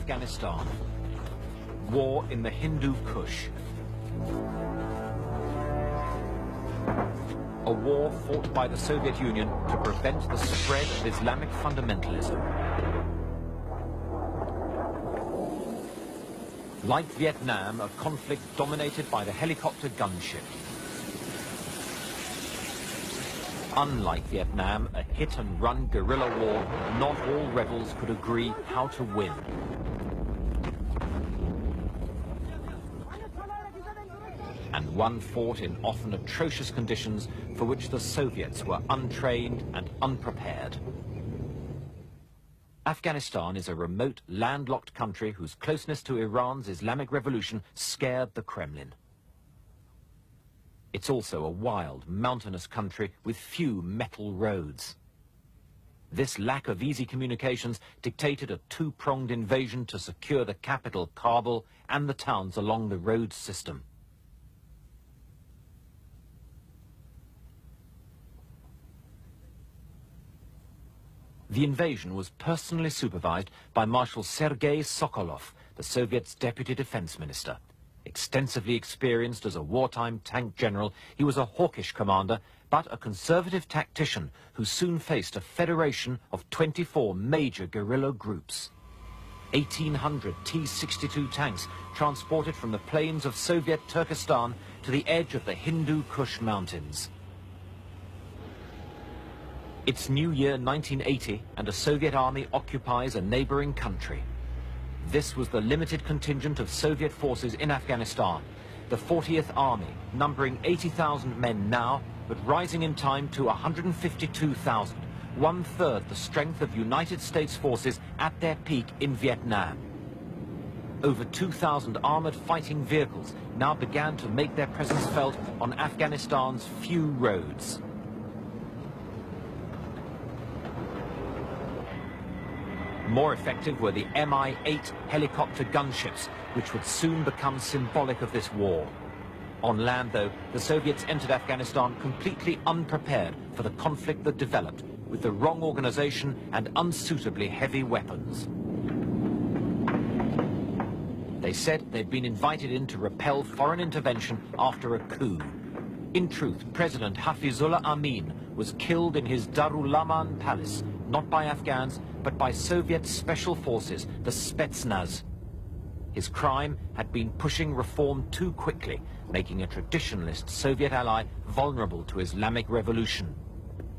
Afghanistan. War in the Hindu Kush. A war fought by the Soviet Union to prevent the spread of Islamic fundamentalism. Like Vietnam, a conflict dominated by the helicopter gunship. Unlike Vietnam, a hit-and-run guerrilla war, not all rebels could agree how to win. And one fought in often atrocious conditions for which the Soviets were untrained and unprepared. Afghanistan is a remote, landlocked country whose closeness to Iran's Islamic Revolution scared the Kremlin. It's also a wild, mountainous country with few metal roads. This lack of easy communications dictated a two-pronged invasion to secure the capital, Kabul, and the towns along the road system. The invasion was personally supervised by Marshal Sergei Sokolov, the Soviet's deputy defense minister. Extensively experienced as a wartime tank general, he was a hawkish commander, but a conservative tactician who soon faced a federation of 24 major guerrilla groups. 1,800 T-62 tanks transported from the plains of Soviet Turkestan to the edge of the Hindu Kush Mountains. It's New Year 1980, and a Soviet army occupies a neighboring country. This was the limited contingent of Soviet forces in Afghanistan, the 40th Army, numbering 80,000 men now, but rising in time to 152,000, one-third the strength of United States forces at their peak in Vietnam. Over 2,000 armored fighting vehicles now began to make their presence felt on Afghanistan's few roads. More effective were the Mi-8 helicopter gunships, which would soon become symbolic of this war. On land, though, the Soviets entered Afghanistan completely unprepared for the conflict that developed, with the wrong organization and unsuitably heavy weapons. They said they'd been invited in to repel foreign intervention after a coup. In truth, President Hafizullah Amin was killed in his Darul Aman palace, not by Afghans, but by Soviet special forces, the Spetsnaz. His crime had been pushing reform too quickly, making a traditionalist Soviet ally vulnerable to Islamic revolution.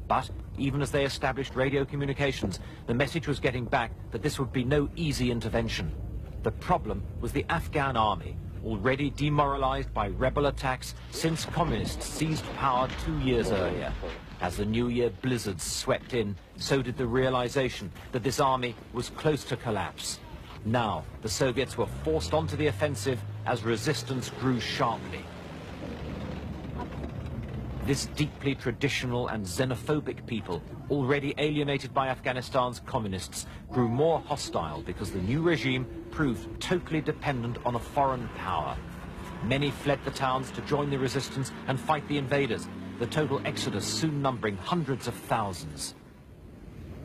But even as they established radio communications, the message was getting back that this would be no easy intervention. The problem was the Afghan army, already demoralized by rebel attacks since communists seized power 2 years earlier. As the New Year blizzards swept in, so did the realization that this army was close to collapse. Now, the Soviets were forced onto the offensive as resistance grew sharply. This deeply traditional and xenophobic people, already alienated by Afghanistan's communists, grew more hostile because the new regime proved totally dependent on a foreign power. Many fled the towns to join the resistance and fight the invaders, the total exodus soon numbering hundreds of thousands.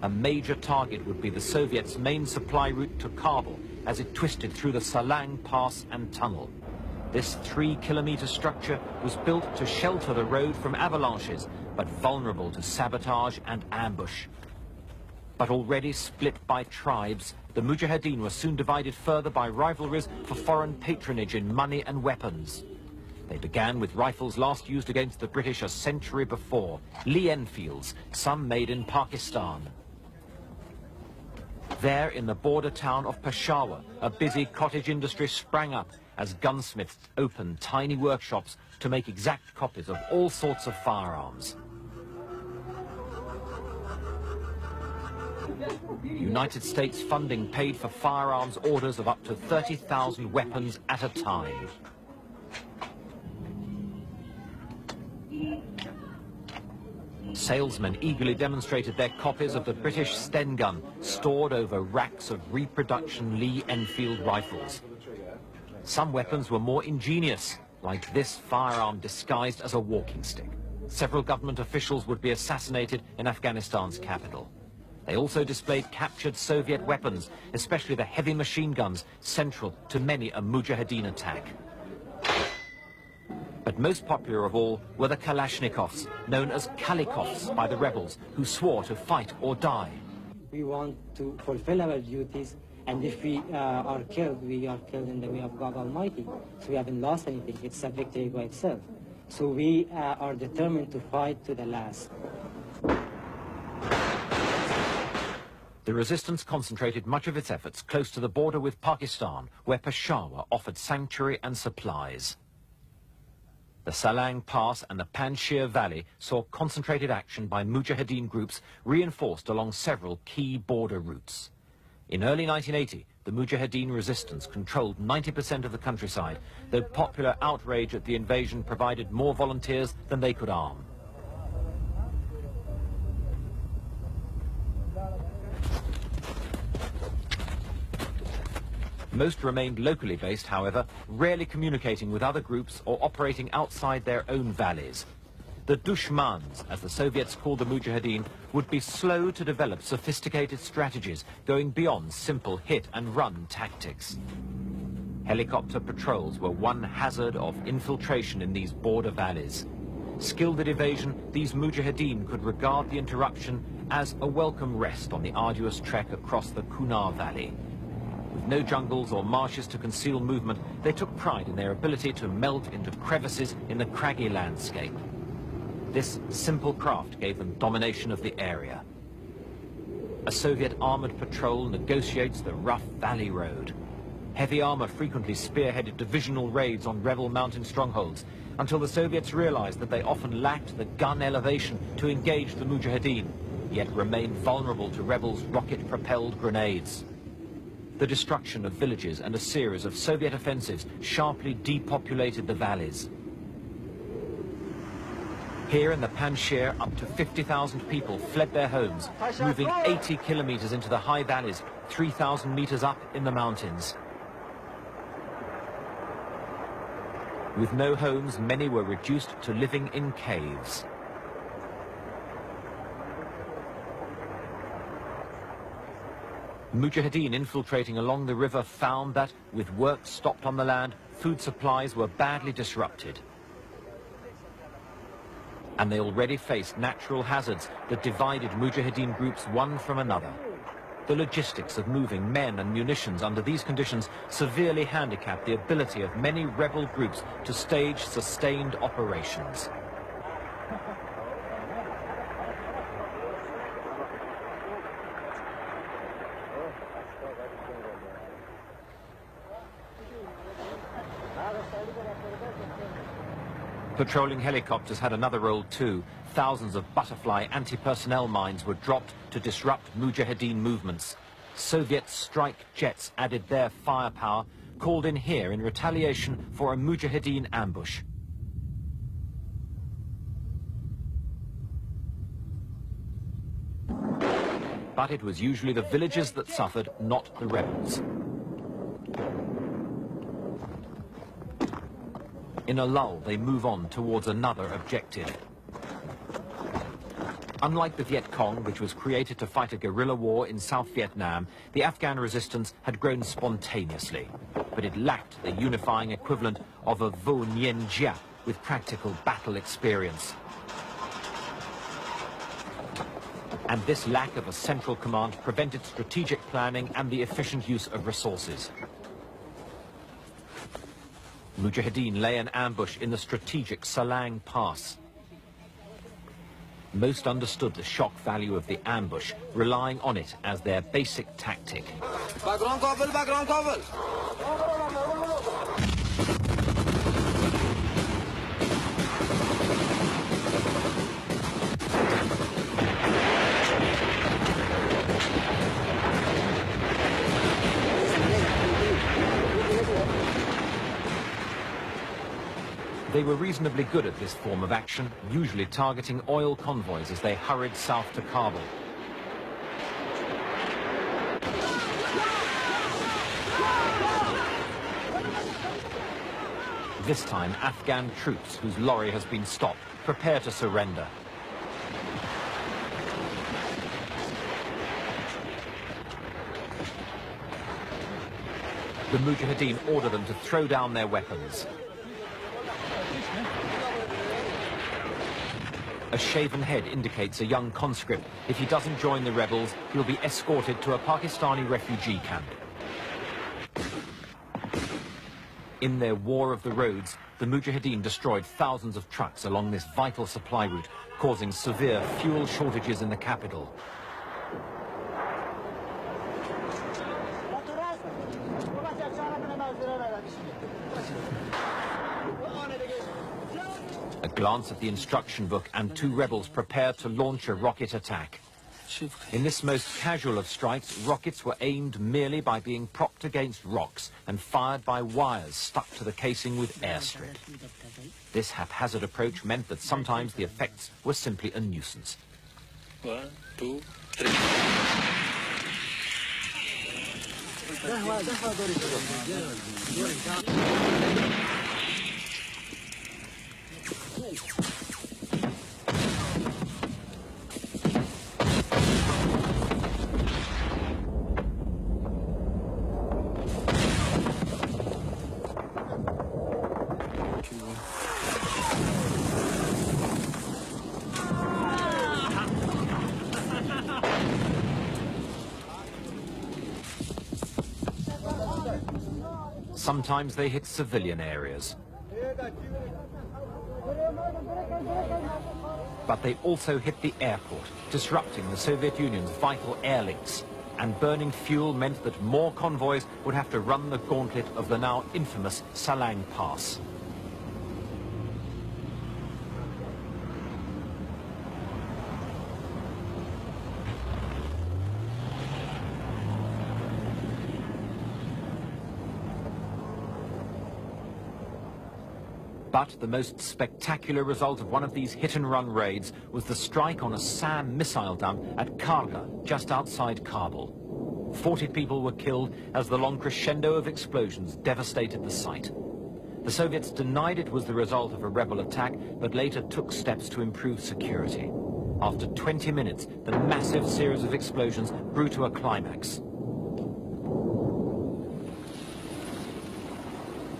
A major target would be the Soviets' main supply route to Kabul as it twisted through the Salang Pass and tunnel. This 3-kilometer structure was built to shelter the road from avalanches, but vulnerable to sabotage and ambush. But already split by tribes, the Mujahideen were soon divided further by rivalries for foreign patronage in money and weapons. They began with rifles last used against the British a century before, Lee Enfields, some made in Pakistan. There, in the border town of Peshawar, a busy cottage industry sprang up as gunsmiths opened tiny workshops to make exact copies of all sorts of firearms. United States funding paid for firearms orders of up to 30,000 weapons at a time. Salesmen eagerly demonstrated their copies of the British Sten gun, stored over racks of reproduction Lee Enfield rifles. Some weapons were more ingenious, like this firearm disguised as a walking stick. Several government officials would be assassinated in Afghanistan's capital. They also displayed captured Soviet weapons, especially the heavy machine guns, central to many a Mujahideen attack. But most popular of all were the Kalashnikovs, known as Kalikovs by the rebels, who swore to fight or die. We want to fulfill our duties, and if we are killed, we are killed in the way of God Almighty. So we haven't lost anything. It's a victory by itself. So we are determined to fight to the last. The resistance concentrated much of its efforts close to the border with Pakistan, where Peshawar offered sanctuary and supplies. The Salang Pass and the Panjshir Valley saw concentrated action by Mujahideen groups reinforced along several key border routes. In early 1980, the Mujahideen resistance controlled 90% of the countryside, though popular outrage at the invasion provided more volunteers than they could arm. Most remained locally based, however, rarely communicating with other groups or operating outside their own valleys. The Dushmans, as the Soviets called the Mujahideen, would be slow to develop sophisticated strategies going beyond simple hit-and-run tactics. Helicopter patrols were one hazard of infiltration in these border valleys. Skilled at evasion, these Mujahideen could regard the interruption as a welcome rest on the arduous trek across the Kunar Valley. With no jungles or marshes to conceal movement, they took pride in their ability to melt into crevices in the craggy landscape. This simple craft gave them domination of the area. A Soviet armored patrol negotiates the rough valley road. Heavy armor frequently spearheaded divisional raids on rebel mountain strongholds, until the Soviets realized that they often lacked the gun elevation to engage the Mujahideen, yet remained vulnerable to rebels' rocket-propelled grenades. The destruction of villages and a series of Soviet offensives sharply depopulated the valleys. Here in the Panjshir, up to 50,000 people fled their homes, moving 80 kilometers into the high valleys, 3,000 meters up in the mountains. With no homes, many were reduced to living in caves. Mujahideen infiltrating along the river found that, with work stopped on the land, food supplies were badly disrupted. And they already faced natural hazards that divided Mujahideen groups one from another. The logistics of moving men and munitions under these conditions severely handicapped the ability of many rebel groups to stage sustained operations. Patrolling helicopters had another role too. Thousands of butterfly anti-personnel mines were dropped to disrupt Mujahideen movements. Soviet strike jets added their firepower, called in here in retaliation for a Mujahideen ambush. But it was usually the villagers that suffered, not the rebels. In a lull, they move on towards another objective. Unlike the Viet Cong, which was created to fight a guerrilla war in South Vietnam, the Afghan resistance had grown spontaneously. But it lacked the unifying equivalent of a Vo Nguyen Gia with practical battle experience. And this lack of a central command prevented strategic planning and the efficient use of resources. Mujahideen lay in ambush in the strategic Salang Pass. Most understood the shock value of the ambush, relying on it as their basic tactic. Background cover, background cover. They were reasonably good at this form of action, usually targeting oil convoys as they hurried south to Kabul. This time, Afghan troops, whose lorry has been stopped, prepare to surrender. The Mujahideen order them to throw down their weapons. A shaven head indicates a young conscript. If he doesn't join the rebels, he'll be escorted to a Pakistani refugee camp. In their war of the roads, the Mujahideen destroyed thousands of trucks along this vital supply route, causing severe fuel shortages in the capital. A glance at the instruction book and two rebels prepare to launch a rocket attack. In this most casual of strikes, rockets were aimed merely by being propped against rocks and fired by wires stuck to the casing with airstrip. This haphazard approach meant that sometimes the effects were simply a nuisance. 1, 2, 3. Sometimes they hit civilian areas. But they also hit the airport, disrupting the Soviet Union's vital air links. And burning fuel meant that more convoys would have to run the gauntlet of the now infamous Salang Pass. But the most spectacular result of one of these hit-and-run raids was the strike on a SAM missile dump at Karga, just outside Kabul. 40 people were killed as the long crescendo of explosions devastated the site. The Soviets denied it was the result of a rebel attack, but later took steps to improve security. After 20 minutes, the massive series of explosions grew to a climax.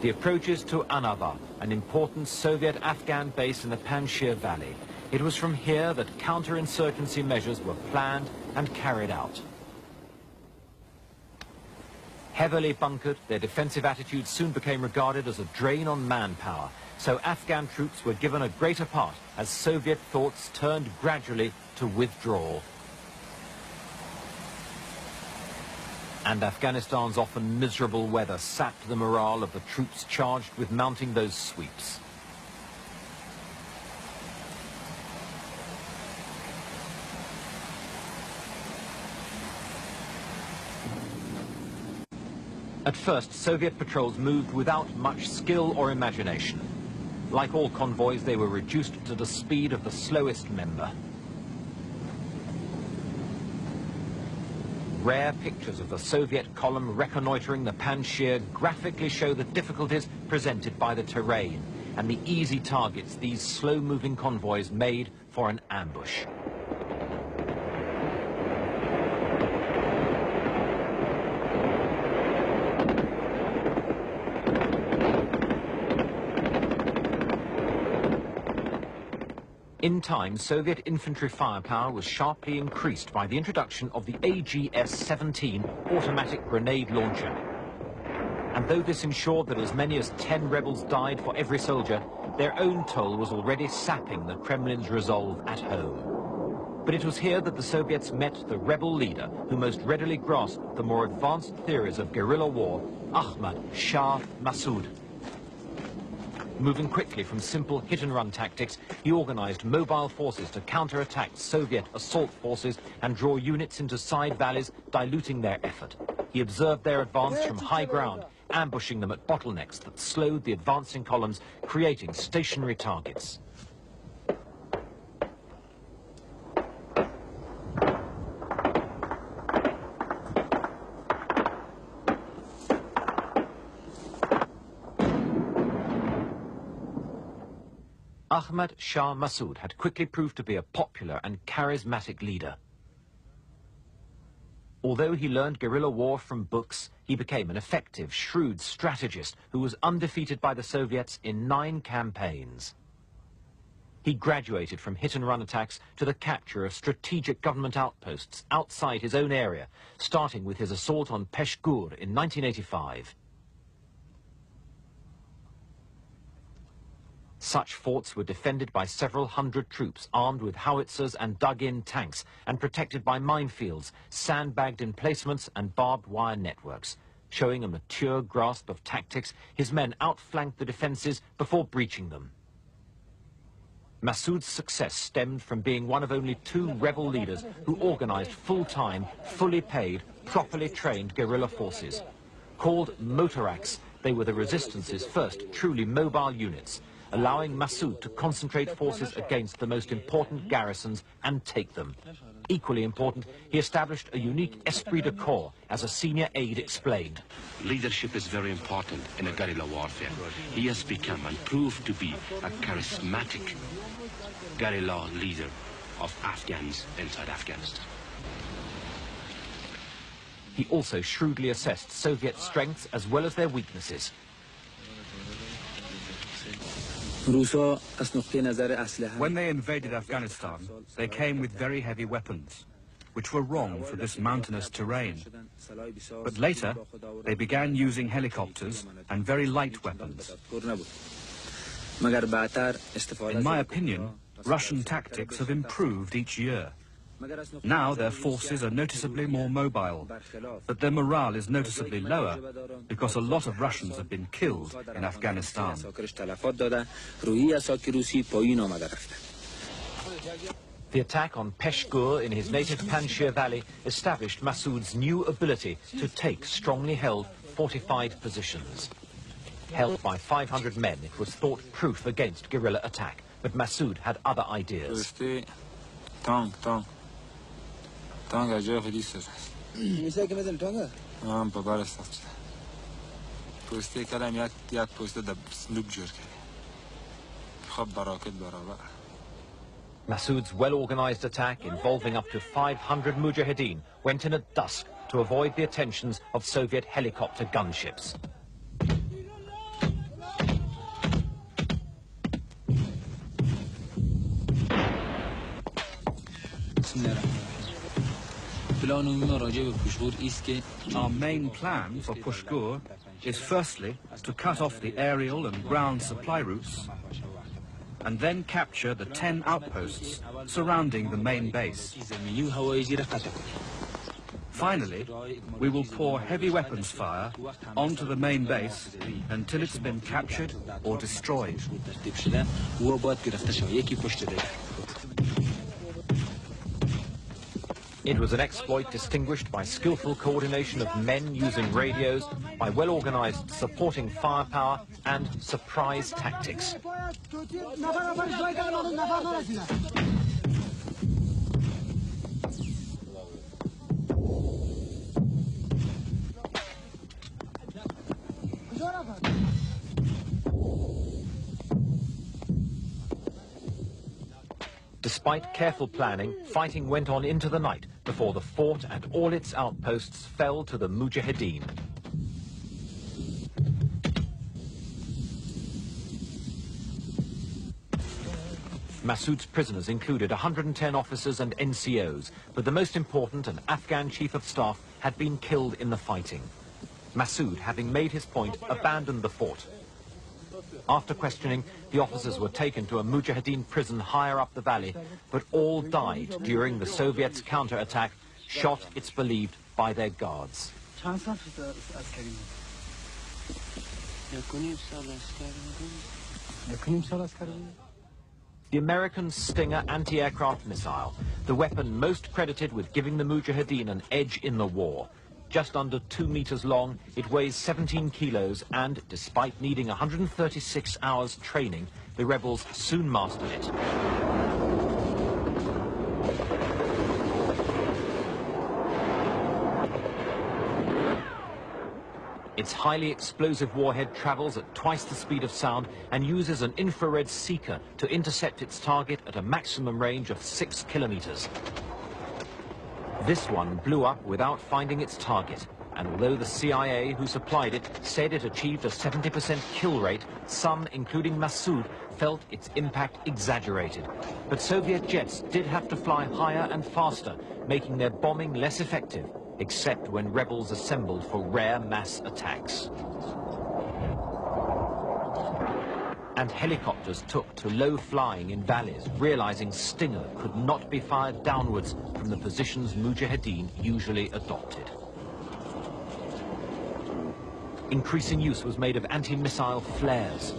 The approaches to Anava, an important Soviet-Afghan base in the Panjshir Valley. It was from here that counterinsurgency measures were planned and carried out. Heavily bunkered, their defensive attitude soon became regarded as a drain on manpower, so Afghan troops were given a greater part as Soviet thoughts turned gradually to withdrawal. And Afghanistan's often miserable weather sapped the morale of the troops charged with mounting those sweeps. At first, Soviet patrols moved without much skill or imagination. Like all convoys, they were reduced to the speed of the slowest member. Rare pictures of the Soviet column reconnoitering the Panjshir graphically show the difficulties presented by the terrain and the easy targets these slow-moving convoys made for an ambush. In time, Soviet infantry firepower was sharply increased by the introduction of the AGS-17 automatic grenade launcher. And though this ensured that as many as 10 rebels died for every soldier, their own toll was already sapping the Kremlin's resolve at home. But it was here that the Soviets met the rebel leader who most readily grasped the more advanced theories of guerrilla war, Ahmad Shah Massoud. Moving quickly from simple hit-and-run tactics, he organized mobile forces to counterattack Soviet assault forces and draw units into side valleys, diluting their effort. He observed their advance from high ground, ambushing them at bottlenecks that slowed the advancing columns, creating stationary targets. Ahmad Shah Massoud had quickly proved to be a popular and charismatic leader. Although he learned guerrilla war from books, he became an effective, shrewd strategist who was undefeated by the Soviets in 9 campaigns. He graduated from hit-and-run attacks to the capture of strategic government outposts outside his own area, starting with his assault on Peshgur in 1985. Such forts were defended by several hundred troops armed with howitzers and dug-in tanks and protected by minefields, sandbagged emplacements and barbed wire networks. Showing a mature grasp of tactics, his men outflanked the defenses before breaching them. Massoud's success stemmed from being one of only 2 rebel leaders who organized full-time, fully paid, properly trained guerrilla forces. Called motoraks, they were the resistance's first truly mobile units, allowing Massoud to concentrate forces against the most important garrisons and take them. Equally important, he established a unique esprit de corps, as a senior aide explained. Leadership is very important in a guerrilla warfare. He has become and proved to be a charismatic guerrilla leader of Afghans inside Afghanistan. He also shrewdly assessed Soviet strengths as well as their weaknesses. When they invaded Afghanistan, they came with very heavy weapons, which were wrong for this mountainous terrain. But later, they began using helicopters and very light weapons. In my opinion, Russian tactics have improved each year. Now their forces are noticeably more mobile, but their morale is noticeably lower because a lot of Russians have been killed in Afghanistan. The attack on Peshgur in his native Panjshir Valley established Massoud's new ability to take strongly held, fortified positions. Held by 500 men, it was thought proof against guerrilla attack, but Massoud had other ideas. Massoud's well-organized attack, involving up to 500 mujahideen, went in at dusk to avoid the attentions of Soviet helicopter gunships. Our main plan for Peshgur is firstly to cut off the aerial and ground supply routes and then capture the 10 outposts surrounding the main base. Finally, we will pour heavy weapons fire onto the main base until it's been captured or destroyed. It was an exploit distinguished by skillful coordination of men using radios, by well-organized supporting firepower and surprise tactics. Despite careful planning, fighting went on into the night before the fort and all its outposts fell to the Mujahideen. Massoud's prisoners included 110 officers and NCOs, but the most important, an Afghan chief of staff, had been killed in the fighting. Massoud, having made his point, abandoned the fort. After questioning, the officers were taken to a Mujahideen prison higher up the valley, but all died during the Soviets' counter-attack, shot, it's believed, by their guards. The American Stinger anti-aircraft missile, the weapon most credited with giving the Mujahideen an edge in the war. Just under 2 meters long, it weighs 17 kilos and, despite needing 136 hours training, the rebels soon mastered it. Its highly explosive warhead travels at twice the speed of sound and uses an infrared seeker to intercept its target at a maximum range of 6 kilometers. This one blew up without finding its target, and although the CIA who supplied it said it achieved a 70% kill rate, some, including Massoud, felt its impact exaggerated. But Soviet jets did have to fly higher and faster, making their bombing less effective, except when rebels assembled for rare mass attacks. And helicopters took to low flying in valleys, realizing Stinger could not be fired downwards from the positions Mujahideen usually adopted. Increasing use was made of anti-missile flares.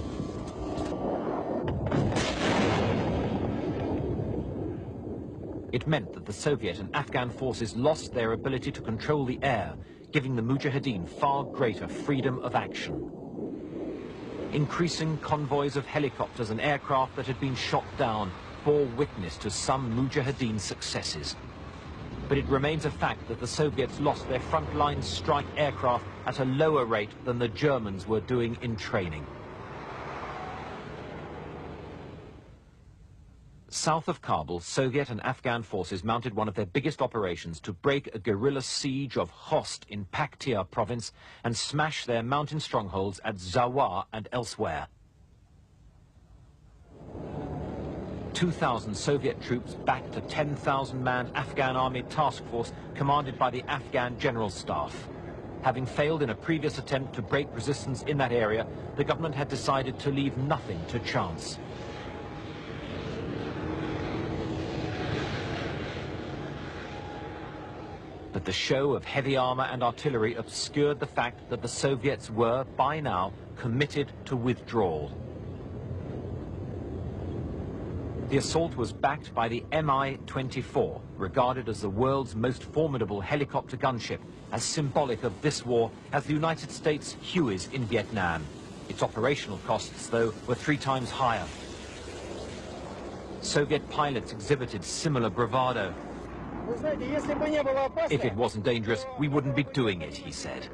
It meant that the Soviet and Afghan forces lost their ability to control the air, giving the Mujahideen far greater freedom of action. Increasing convoys of helicopters and aircraft that had been shot down bore witness to some Mujahideen successes. But it remains a fact that the Soviets lost their frontline strike aircraft at a lower rate than the Germans were doing in training. South of Kabul, Soviet and Afghan forces mounted one of their biggest operations to break a guerrilla siege of Khost in Paktia province and smash their mountain strongholds at Zawar and elsewhere. 2,000 Soviet troops backed a 10,000-man Afghan army task force commanded by the Afghan General Staff. Having failed in a previous attempt to break resistance in that area, the government had decided to leave nothing to chance. But the show of heavy armor and artillery obscured the fact that the Soviets were, by now, committed to withdrawal. The assault was backed by the Mi-24, regarded as the world's most formidable helicopter gunship, as symbolic of this war as the United States Hueys in Vietnam. Its operational costs, though, were 3 times higher. Soviet pilots exhibited similar bravado. If it wasn't dangerous, we wouldn't be doing it, he said.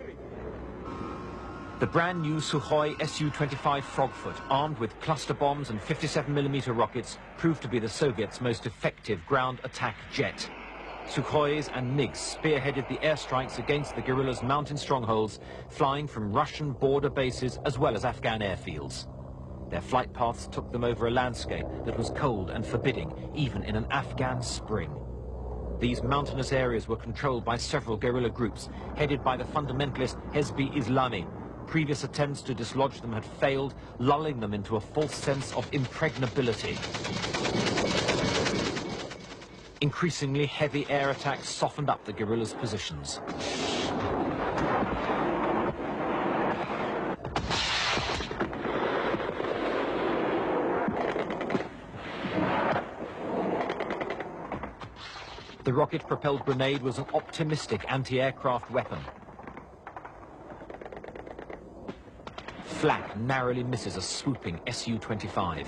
The brand new Sukhoi Su-25 Frogfoot, armed with cluster bombs and 57mm rockets, proved to be the Soviets' most effective ground attack jet. Sukhois and MiGs spearheaded the airstrikes against the guerrillas' mountain strongholds, flying from Russian border bases as well as Afghan airfields. Their flight paths took them over a landscape that was cold and forbidding, even in an Afghan spring. These mountainous areas were controlled by several guerrilla groups, headed by the fundamentalist Hezb-i Islami. Previous attempts to dislodge them had failed, lulling them into a false sense of impregnability. Increasingly heavy air attacks softened up the guerrillas' positions. The rocket-propelled grenade was an optimistic anti-aircraft weapon. Flak narrowly misses a swooping Su-25.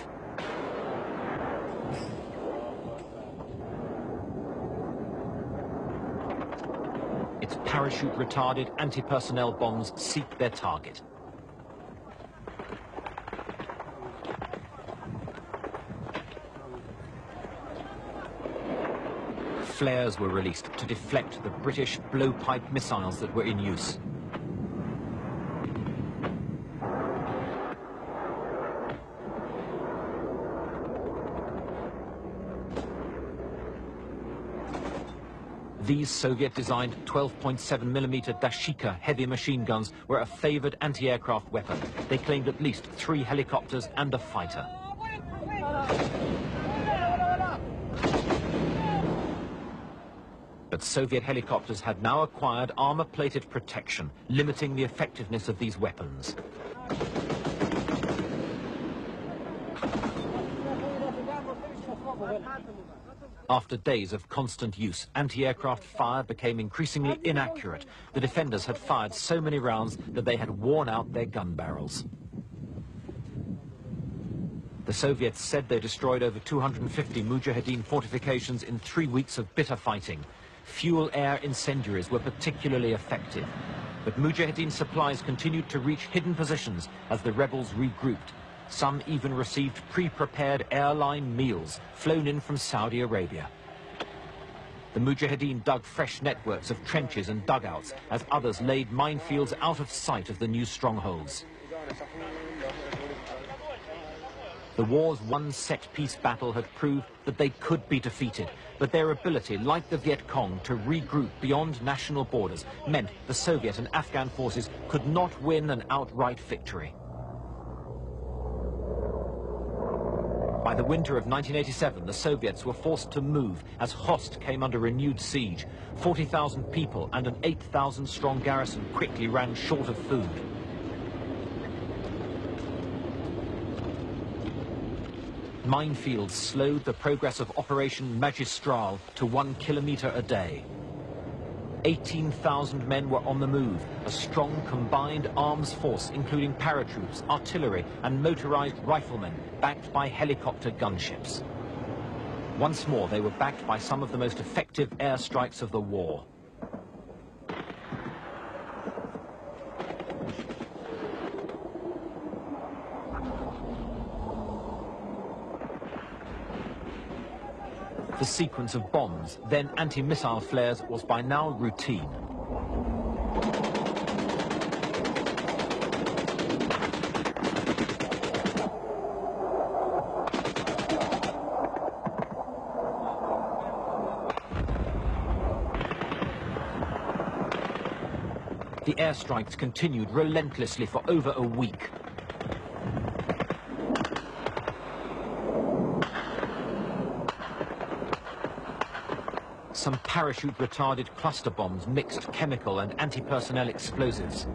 Its parachute-retarded anti-personnel bombs seek their target. Flares were released to deflect the British blowpipe missiles that were in use. These Soviet-designed 12.7mm Dashika heavy machine guns were a favored anti-aircraft weapon. They claimed at least 3 helicopters and a fighter. But Soviet helicopters had now acquired armor-plated protection, limiting the effectiveness of these weapons. After days of constant use, anti-aircraft fire became increasingly inaccurate. The defenders had fired so many rounds that they had worn out their gun barrels. The Soviets said they destroyed over 250 Mujahideen fortifications in 3 weeks of bitter fighting. Fuel-air incendiaries were particularly effective. But Mujahideen supplies continued to reach hidden positions as the rebels regrouped. Some even received pre-prepared airline meals flown in from Saudi Arabia. The Mujahideen dug fresh networks of trenches and dugouts as others laid minefields out of sight of the new strongholds. The war's one set-piece battle had proved that they could be defeated, but their ability, like the Viet Cong, to regroup beyond national borders meant the Soviet and Afghan forces could not win an outright victory. By the winter of 1987, the Soviets were forced to move as Khost came under renewed siege. 40,000 people and an 8,000-strong garrison quickly ran short of food. Minefields slowed the progress of Operation Magistral to 1 kilometer a day. 18,000 men were on the move, a strong combined arms force including paratroops, artillery and motorized riflemen backed by helicopter gunships. Once more they were backed by some of the most effective airstrikes of the war. The sequence of bombs, then anti-missile flares, was by now routine. The airstrikes continued relentlessly for over a week. Some parachute-retarded cluster bombs mixed chemical and anti-personnel explosives.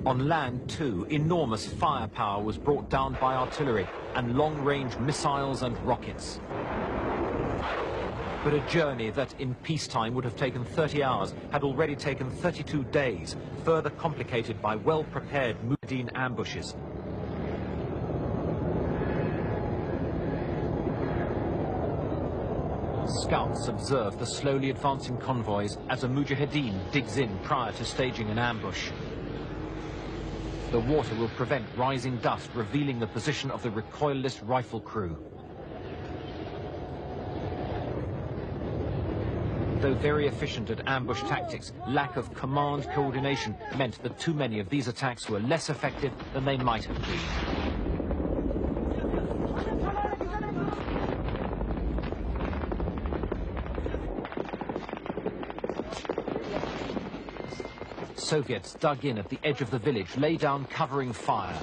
On land, too, enormous firepower was brought down by artillery and long-range missiles and rockets. But a journey that in peacetime would have taken 30 hours had already taken 32 days, further complicated by well-prepared Mujahideen ambushes. Scouts observe the slowly advancing convoys as a Mujahideen digs in prior to staging an ambush. The water will prevent rising dust, revealing the position of the recoilless rifle crew. Though very efficient at ambush tactics, lack of command coordination meant that too many of these attacks were less effective than they might have been. Soviets dug in at the edge of the village, lay down covering fire.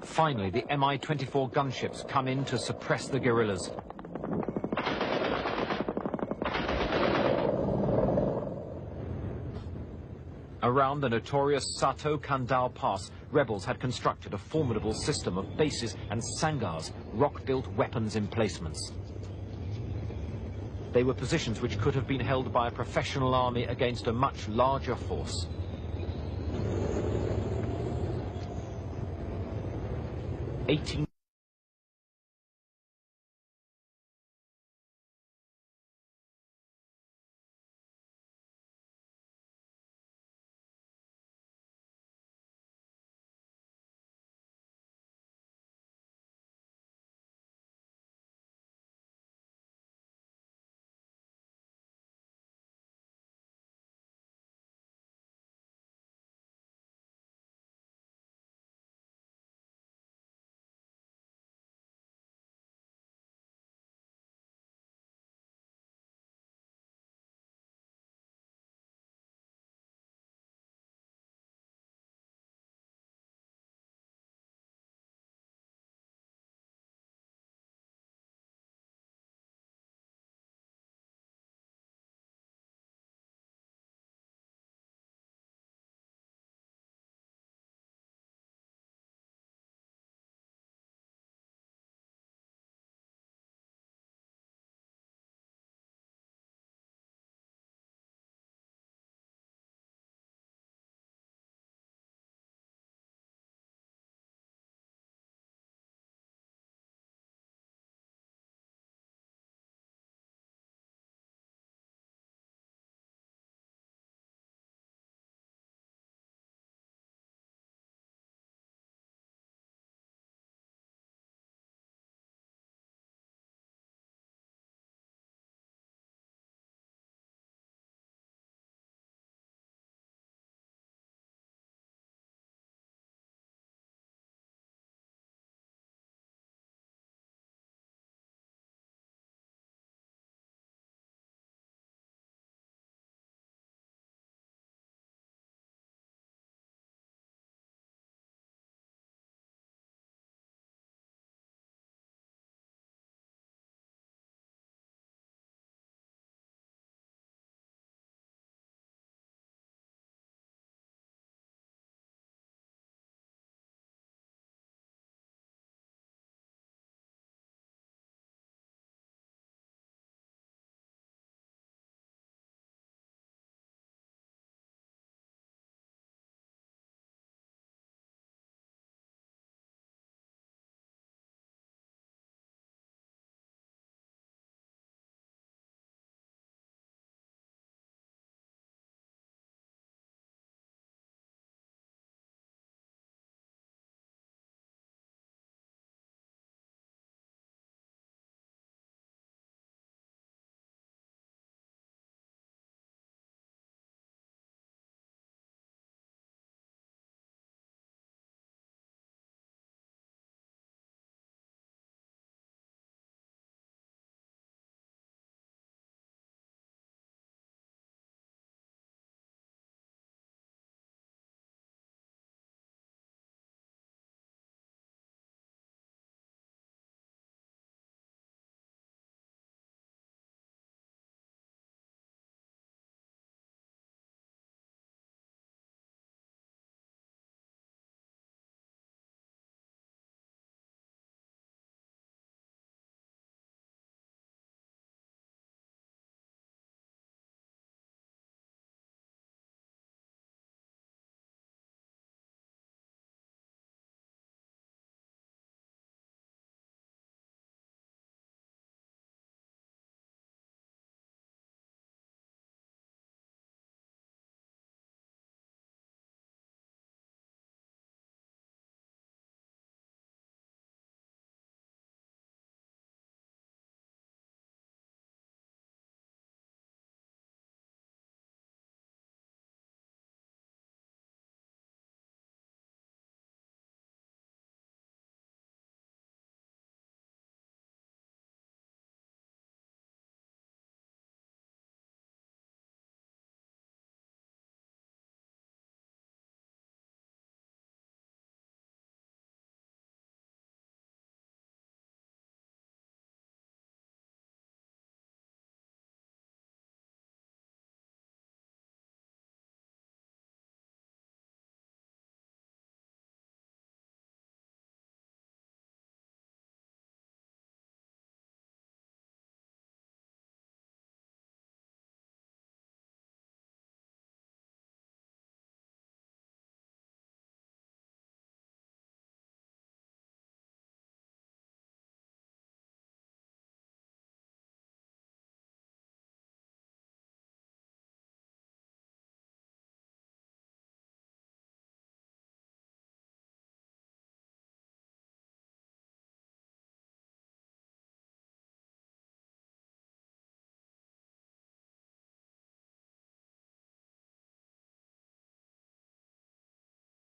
Finally, the Mi-24 gunships come in to suppress the guerrillas. Around the notorious Sato Kandal Pass, rebels had constructed a formidable system of bases and sangars, rock-built weapons emplacements. They were positions which could have been held by a professional army against a much larger force.